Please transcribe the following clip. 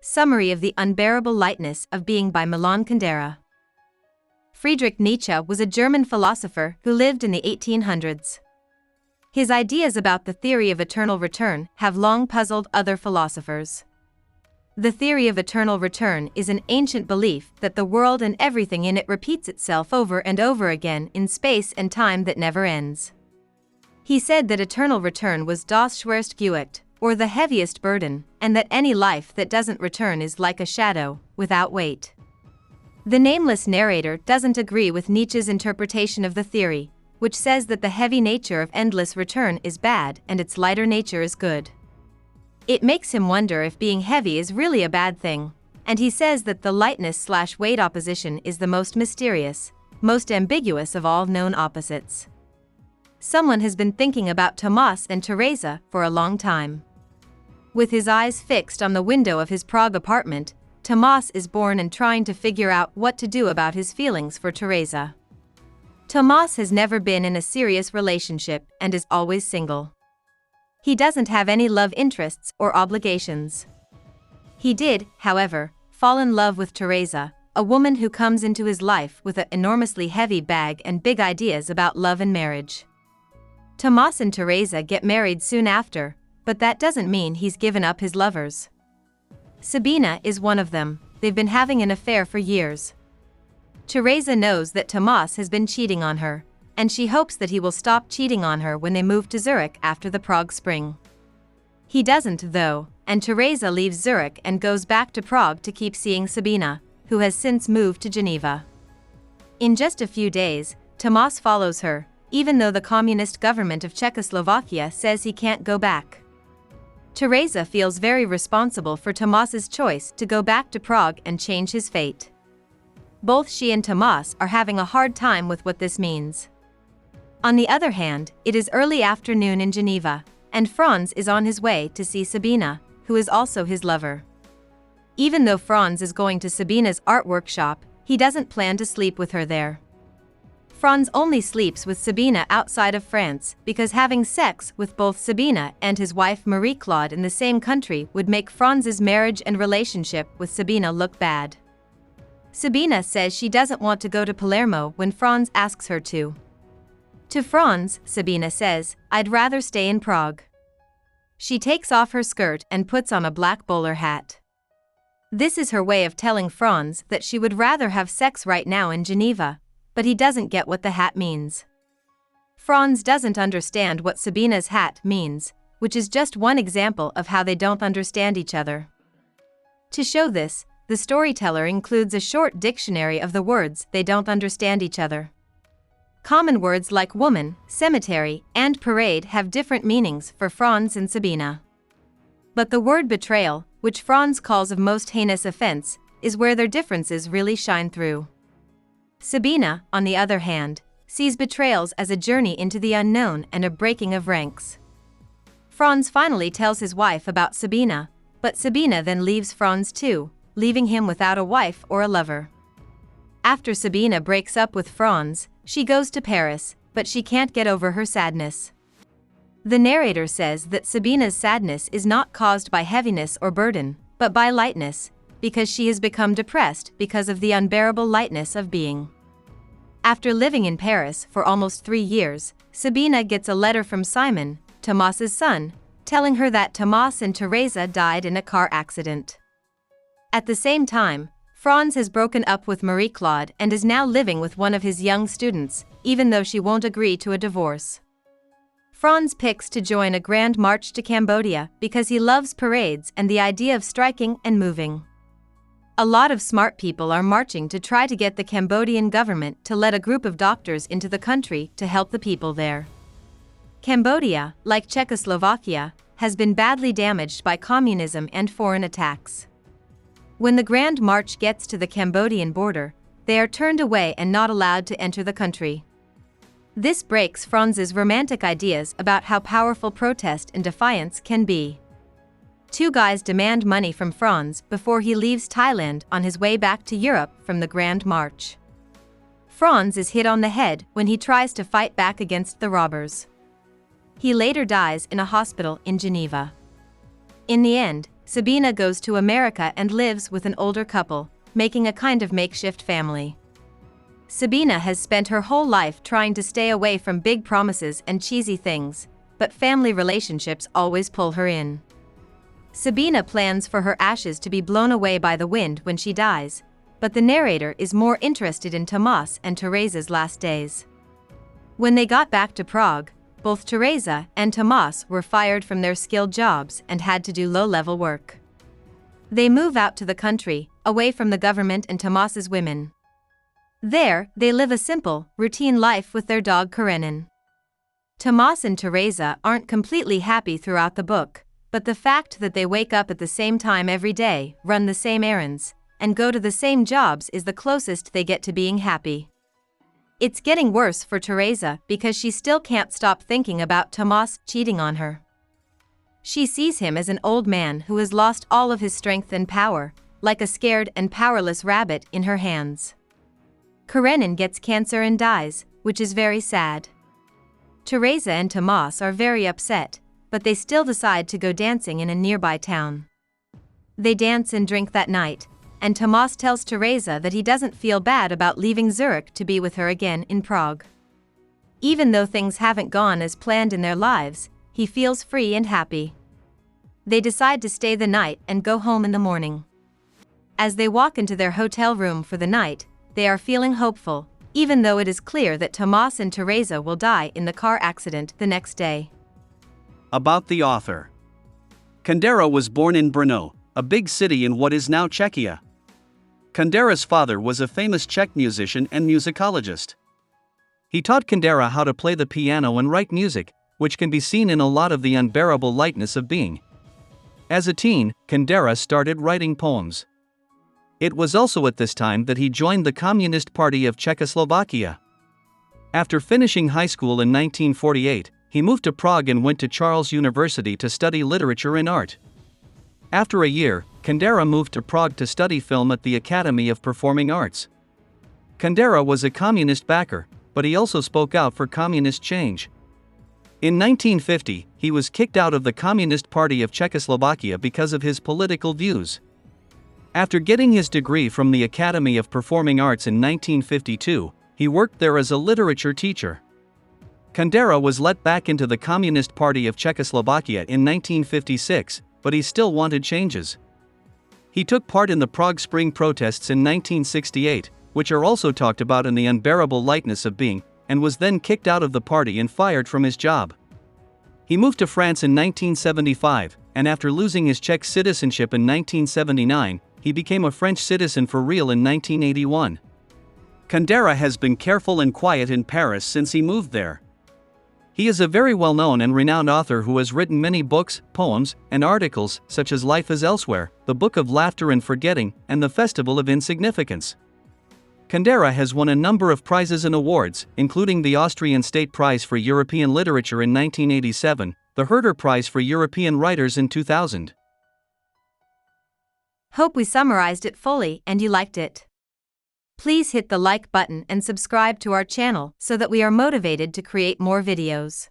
Summary of the Unbearable Lightness of Being by Milan Kundera. Friedrich Nietzsche was a German philosopher who lived in the 1800s. His ideas about the theory of eternal return have long puzzled other philosophers. The theory of eternal return is an ancient belief that the world and everything in it repeats itself over and over again in space and time that never ends. He said that eternal return was das schwerste Gewicht, or the heaviest burden, and that any life that doesn't return is like a shadow, without weight. The nameless narrator doesn't agree with Nietzsche's interpretation of the theory, which says that the heavy nature of endless return is bad and its lighter nature is good. It makes him wonder if being heavy is really a bad thing, and he says that the lightness/weight opposition is the most mysterious, most ambiguous of all known opposites. Someone has been thinking about Tomas and Teresa for a long time. With his eyes fixed on the window of his Prague apartment, Tomas is born and trying to figure out what to do about his feelings for Teresa. Tomas has never been in a serious relationship and is always single. He doesn't have any love interests or obligations. He did, however, fall in love with Teresa, a woman who comes into his life with an enormously heavy bag and big ideas about love and marriage. Tomas and Teresa get married soon after, but that doesn't mean he's given up his lovers. Sabina is one of them. They've been having an affair for years. Teresa knows that Tomas has been cheating on her, and she hopes that he will stop cheating on her when they move to Zurich after the Prague Spring. He doesn't, though, and Teresa leaves Zurich and goes back to Prague to keep seeing Sabina, who has since moved to Geneva. In just a few days, Tomas follows her, even though the communist government of Czechoslovakia says he can't go back. Teresa feels very responsible for Tomas's choice to go back to Prague and change his fate. Both she and Tomas are having a hard time with what this means. On the other hand, it is early afternoon in Geneva, and Franz is on his way to see Sabina, who is also his lover. Even though Franz is going to Sabina's art workshop, he doesn't plan to sleep with her there. Franz only sleeps with Sabina outside of France because having sex with both Sabina and his wife Marie-Claude in the same country would make Franz's marriage and relationship with Sabina look bad. Sabina says she doesn't want to go to Palermo when Franz asks her to. To Franz, Sabina says, "I'd rather stay in Prague." She takes off her skirt and puts on a black bowler hat. This is her way of telling Franz that she would rather have sex right now in Geneva, but he doesn't get what the hat means. Franz doesn't understand what Sabina's hat means, which is just one example of how they don't understand each other. To show this, the storyteller includes a short dictionary of the words they don't understand each other. Common words like woman, cemetery, and parade have different meanings for Franz and Sabina. But the word betrayal, which Franz calls a most heinous offense, is where their differences really shine through. Sabina, on the other hand, sees betrayals as a journey into the unknown and a breaking of ranks. Franz finally tells his wife about Sabina, but Sabina then leaves Franz too, leaving him without a wife or a lover. After Sabina breaks up with Franz, she goes to Paris, but she can't get over her sadness. The narrator says that Sabina's sadness is not caused by heaviness or burden, but by lightness, because she has become depressed because of the unbearable lightness of being. After living in Paris for almost 3 years, Sabina gets a letter from Simon, Tomas's son, telling her that Tomas and Teresa died in a car accident. At the same time, Franz has broken up with Marie-Claude and is now living with one of his young students, even though she won't agree to a divorce. Franz picks to join a grand march to Cambodia because he loves parades and the idea of striking and moving. A lot of smart people are marching to try to get the Cambodian government to let a group of doctors into the country to help the people there. Cambodia, like Czechoslovakia, has been badly damaged by communism and foreign attacks. When the Grand March gets to the Cambodian border, they are turned away and not allowed to enter the country. This breaks Franz's romantic ideas about how powerful protest and defiance can be. 2 guys demand money from Franz before he leaves Thailand on his way back to Europe from the Grand March. Franz is hit on the head when he tries to fight back against the robbers. He later dies in a hospital in Geneva. In the end, Sabina goes to America and lives with an older couple, making a kind of makeshift family. Sabina has spent her whole life trying to stay away from big promises and cheesy things, but family relationships always pull her in. Sabina plans for her ashes to be blown away by the wind when she dies, but the narrator is more interested in Tomas and Teresa's last days. When they got back to Prague, both Teresa and Tomas were fired from their skilled jobs and had to do low-level work. They move out to the country, away from the government and Tomas's women. There, they live a simple, routine life with their dog Karenin. Tomas and Teresa aren't completely happy throughout the book, but the fact that they wake up at the same time every day, run the same errands, and go to the same jobs is the closest they get to being happy. It's getting worse for Teresa because she still can't stop thinking about Tomas cheating on her. She sees him as an old man who has lost all of his strength and power, like a scared and powerless rabbit in her hands. Karenin gets cancer and dies, which is very sad. Teresa and Tomas are very upset, but they still decide to go dancing in a nearby town. They dance and drink that night, and Tomas tells Teresa that he doesn't feel bad about leaving Zurich to be with her again in Prague. Even though things haven't gone as planned in their lives, he feels free and happy. They decide to stay the night and go home in the morning. As they walk into their hotel room for the night, they are feeling hopeful, even though it is clear that Tomas and Teresa will die in the car accident the next day. About the author. Kundera was born in Brno, a big city in what is now Czechia. Kundera's father was a famous Czech musician and musicologist. He taught Kundera how to play the piano and write music, which can be seen in a lot of the unbearable lightness of being. As a teen, Kundera started writing poems. It was also at this time that he joined the Communist Party of Czechoslovakia. After finishing high school in 1948, he moved to Prague and went to Charles University to study literature and art. After a year, Kundera moved to Prague to study film at the Academy of Performing Arts. Kundera was a communist backer, but he also spoke out for communist change. In 1950, he was kicked out of the Communist Party of Czechoslovakia because of his political views. After getting his degree from the Academy of Performing Arts in 1952, he worked there as a literature teacher. Kundera was let back into the Communist Party of Czechoslovakia in 1956, but he still wanted changes. He took part in the Prague Spring protests in 1968, which are also talked about in The Unbearable Lightness of Being, and was then kicked out of the party and fired from his job. He moved to France in 1975, and after losing his Czech citizenship in 1979, he became a French citizen for real in 1981. Kundera has been careful and quiet in Paris since he moved there. He is a very well-known and renowned author who has written many books, poems, and articles, such as Life is Elsewhere, The Book of Laughter and Forgetting, and The Festival of Insignificance. Kundera has won a number of prizes and awards, including the Austrian State Prize for European Literature in 1987, the Herder Prize for European Writers in 2000. Hope we summarized it fully and you liked it. Please hit the like button and subscribe to our channel so that we are motivated to create more videos.